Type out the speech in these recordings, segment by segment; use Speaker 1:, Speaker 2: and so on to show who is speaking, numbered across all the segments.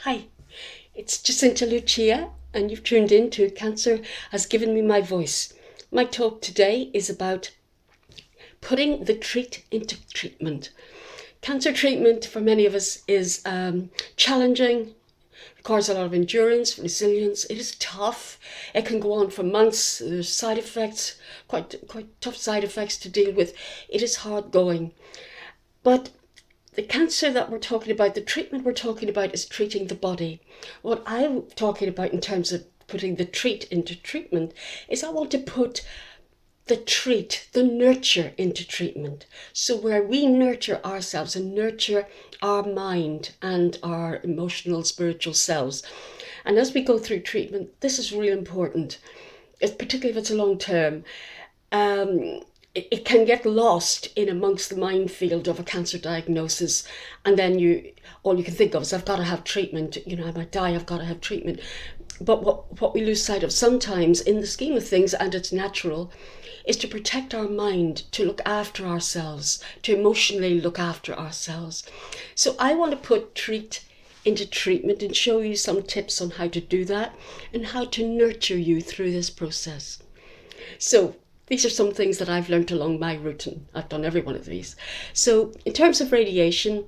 Speaker 1: Hi, it's Jacinta Lucia, and you've tuned in to Cancer Has Given Me My Voice. My talk today is about putting the treat into treatment. Cancer treatment for many of us is challenging, requires a lot of endurance, resilience. It is tough. It can go on for months. There's side effects, quite tough side effects to deal with. It is hard going. But the cancer that we're talking about, the treatment we're talking about is treating the body. What I'm talking about in terms of putting the treat into treatment is I want to put the treat, the nurture into treatment. So where we nurture ourselves and nurture our mind and our emotional, spiritual selves. And as we go through treatment, this is really important, particularly if it's a long term. It can get lost in amongst the minefield of a cancer diagnosis, and then all you can think of is I've got to have treatment. I might die. I've got to have treatment. But what we lose sight of sometimes, in the scheme of things, and it's natural, is to protect our mind, to look after ourselves, to emotionally look after ourselves. So I want to put treat into treatment and show you some tips on how to do that and how to nurture you through this process. So these are some things that I've learned along my route, and I've done every one of these. So in terms of radiation,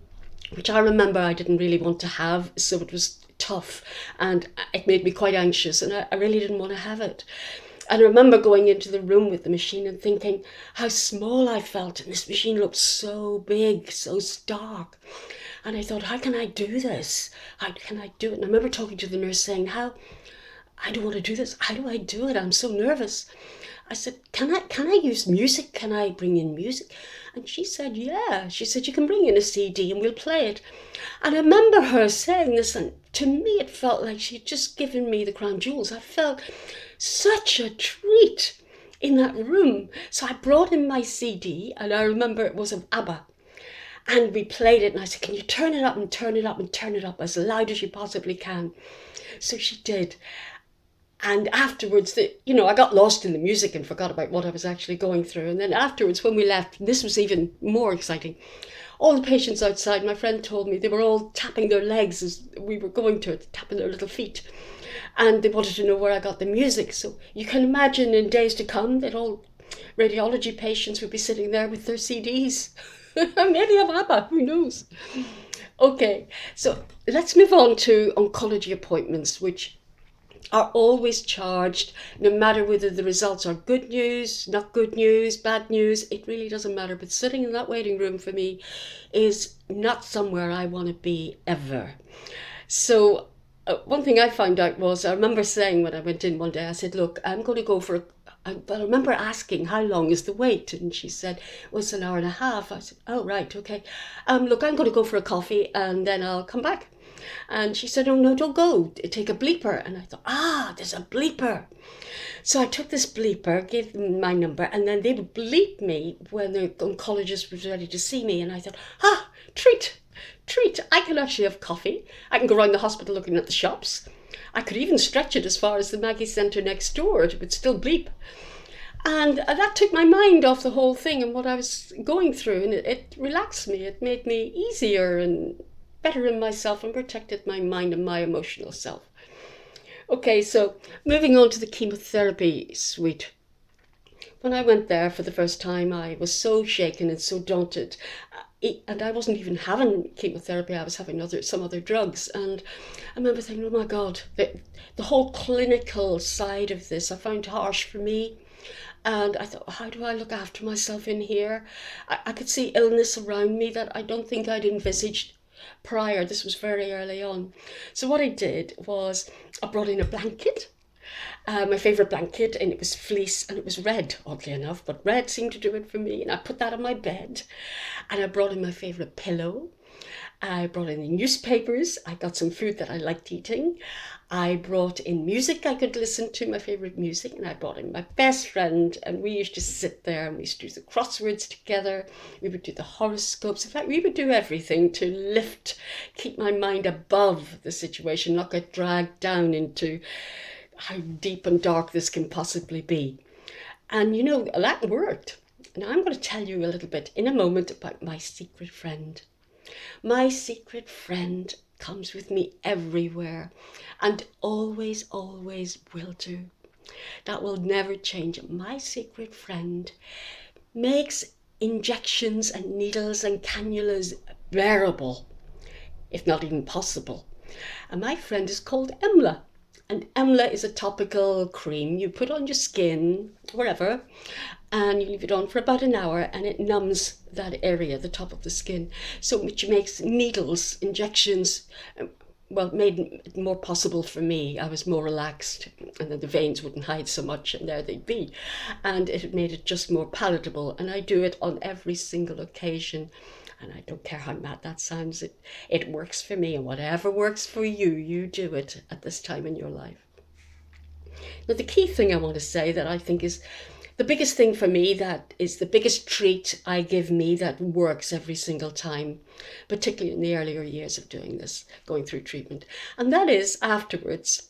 Speaker 1: which I remember I didn't really want to have, so it was tough and it made me quite anxious, and I really didn't want to have it. And I remember going into the room with the machine and thinking how small I felt, and this machine looked so big, so stark. And I thought, how can I do this? How can I do it? And I remember talking to the nurse saying, I don't want to do this. How do I do it? I'm so nervous. I said, can I use music? Can I bring in music? And she said, yeah. She said, you can bring in a CD and we'll play it. And I remember her saying this, and to me it felt like she'd just given me the crown jewels. I felt such a treat in that room. So I brought in my CD, and I remember it was of ABBA. And we played it, and I said, can you turn it up and turn it up and turn it up as loud as you possibly can? So she did. And afterwards, I got lost in the music and forgot about what I was actually going through. And then afterwards, when we left, this was even more exciting. All the patients outside, my friend told me, they were all tapping their legs as we were going to it, tapping their little feet. And they wanted to know where I got the music. So you can imagine in days to come that all radiology patients would be sitting there with their CDs. Maybe of ABBA, who knows? Okay, so let's move on to oncology appointments, which are always charged, no matter whether the results are good news, not good news, bad news, it really doesn't matter. But sitting in that waiting room for me is not somewhere I want to be ever. So one thing I found out was, I remember saying when I went in one day, I said, look, I'm going to go for but I remember asking, how long is the wait? And she said, well, it's an hour and a half. I said, oh, right, okay. Look, I'm going to go for a coffee and then I'll come back. And she said, oh, no, don't go. Take a bleeper. And I thought, there's a bleeper. So I took this bleeper, gave them my number, and then they would bleep me when the oncologist was ready to see me. And I thought, treat. I can actually have coffee. I can go around the hospital looking at the shops. I could even stretch it as far as the Maggie Centre next door. It would still bleep. And that took my mind off the whole thing and what I was going through. And it relaxed me. It made me easier and better in myself and protected my mind and my emotional self. Okay, so moving on to the chemotherapy suite. When I went there for the first time, I was so shaken and so daunted. And I wasn't even having chemotherapy, I was having some other drugs. And I remember thinking, oh my God, the whole clinical side of this I found harsh for me. And I thought, how do I look after myself in here? I could see illness around me that I don't think I'd envisaged prior. This was very early on. So what I did was I brought in a blanket, my favourite blanket, and it was fleece and it was red, oddly enough, but red seemed to do it for me. And I put that on my bed, and I brought in my favourite pillow. I brought in the newspapers. I got some food that I liked eating. I brought in music I could listen to, my favourite music, and I brought in my best friend, and we used to sit there and we used to do the crosswords together. We would do the horoscopes. In fact, we would do everything to keep my mind above the situation, not get dragged down into how deep and dark this can possibly be. And that worked. Now I'm going to tell you a little bit in a moment about my secret friend. My secret friend comes with me everywhere and always, always will do. That will never change. My secret friend makes injections and needles and cannulas bearable, if not even possible. And my friend is called Emla. And Emla is a topical cream you put on your skin, wherever, and you leave it on for about an hour and it numbs that area, the top of the skin. So which makes needles, injections, well, made it more possible for me. I was more relaxed and then the veins wouldn't hide so much and there they'd be. And it made it just more palatable. And I do it on every single occasion. And I don't care how mad that sounds, it works for me. And whatever works for you, you do it at this time in your life. Now, the key thing I want to say that I think is the biggest thing for me, that is the biggest treat I give me that works every single time, particularly in the earlier years of doing this, going through treatment. And that is afterwards,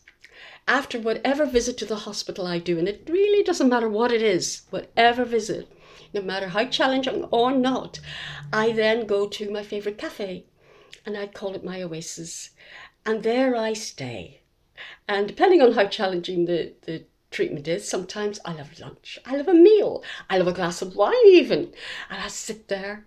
Speaker 1: after whatever visit to the hospital I do, and it really doesn't matter what it is, whatever visit, no matter how challenging or not, I then go to my favourite cafe and I call it my oasis. And there I stay. And depending on how challenging the treatment is, sometimes I'll have lunch, I'll have a meal, I'll have a glass of wine even, and I'll sit there.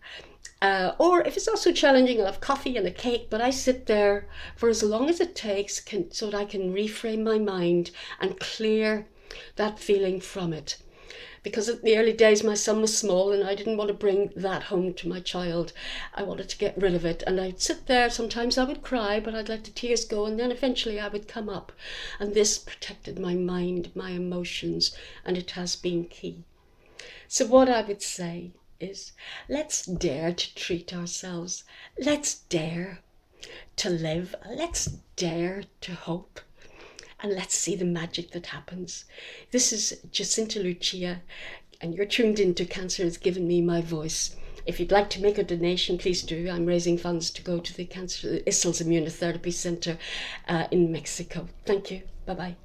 Speaker 1: Or if it's not so challenging, I'll have coffee and a cake, but I sit there for as long as it takes so that I can reframe my mind and clear that feeling from it. Because in the early days, my son was small and I didn't want to bring that home to my child. I wanted to get rid of it. And I'd sit there. Sometimes I would cry, but I'd let the tears go. And then eventually I would come up. And this protected my mind, my emotions, and it has been key. So what I would say is, let's dare to treat ourselves. Let's dare to live. Let's dare to hope. And let's see the magic that happens. This is Jacinta Lucia, and you're tuned into Cancer Has Given Me My Voice. If you'd like to make a donation, please do. I'm raising funds to go to the Cancer Issels Immunotherapy Center in Mexico. Thank you. Bye-bye.